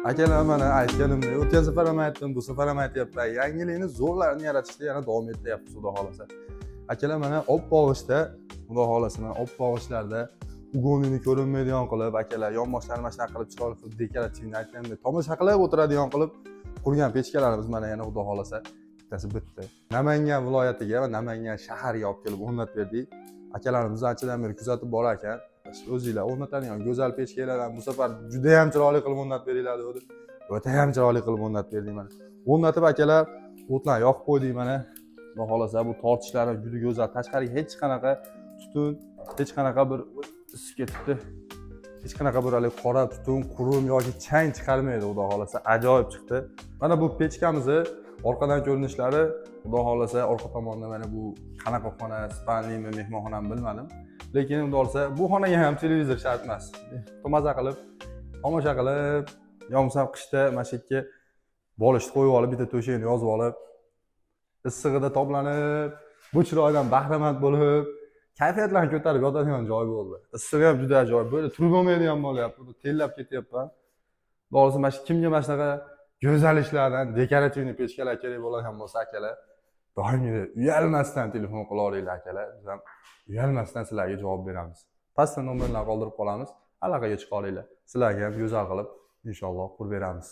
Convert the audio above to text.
Akalar mana aytganimdek, o'tgan safar ham aytdim, bu safar ham aytyapman. Yangilikni zo'rlarini yaratishda yana davom etyapmiz, xudo xolasa. Akalar mana oppoq ishda, xudo xolasa, mana oppoq ishlarda ugonini ko'rinmaydigan qilib, akalar yonboshlarini mana shunaqa qilib chiroyli qilib dekorativni aytgandek tomosha qilib o'tiradigan qilib qurgan pechkalarimiz mana yana xudo xolasa bittasi bitdi. Namangan viloyatiga va Namangan shahariga olib kelib o'rnatib berdik. Akalarimiz anchadan beri kuzatib borar ekan. O'zinglar o'rnatadigan go'zal pechkalardan bu safar juda ham chiroyli qilib o'rnatib beringlar deb. O'ta ham chiroyli qilib o'rnatib berdik mana. O'rnatib akalar o'tlarni yoqib qo'ydik mana. Xudo xolasa bu tortishlari juda go'zal. Tashqariga hech qanaqa tutun, hech qanaqa bir isib ketibdi. Hech qanaqa bir qora tutun, qurum yoki chang chiqarmaydi, xudo xolasa. Ajoyib chiqdi. Mana bu pechkamizni orqadan ko'rinishlari, xudo xolasa, orqa tomonda mana bu qanaqa xona, spanlimi, mehmonxonami bilmadim. Lekin unda olsa bu xonaga ham televizor shart emas. Tomaza qilib, tomosha qilib, yomsam qishda mana shu yerga bolishni qo'yib olib, bitta to'shakni yozib olib, issig'ida toblanib, bu chiroydan bahramand bo'lib, kayfiyatlarni ko'tarib yotadigan joy bo'ldi. Issig'i ham juda ajoyib. Böyle turib olmaydigan bo'lyapti. Buni tellab ketyapman. Doğrusu mana shu kimga mana shunaqa go'zal ishlardan, dekorativni pechkalar kerak bo'ladigan bo'lsa, akalar, doimgidek uyalmasdan telefon qila olinglar, akalar. Biz ham uyalmasdan sizlarga javob beramiz. Pastda nomerlarni qoldirib qolamiz. Aloqaga chiqa olinglar. Sizlarga ham go'zal qilib inshaalloh qurib beramiz.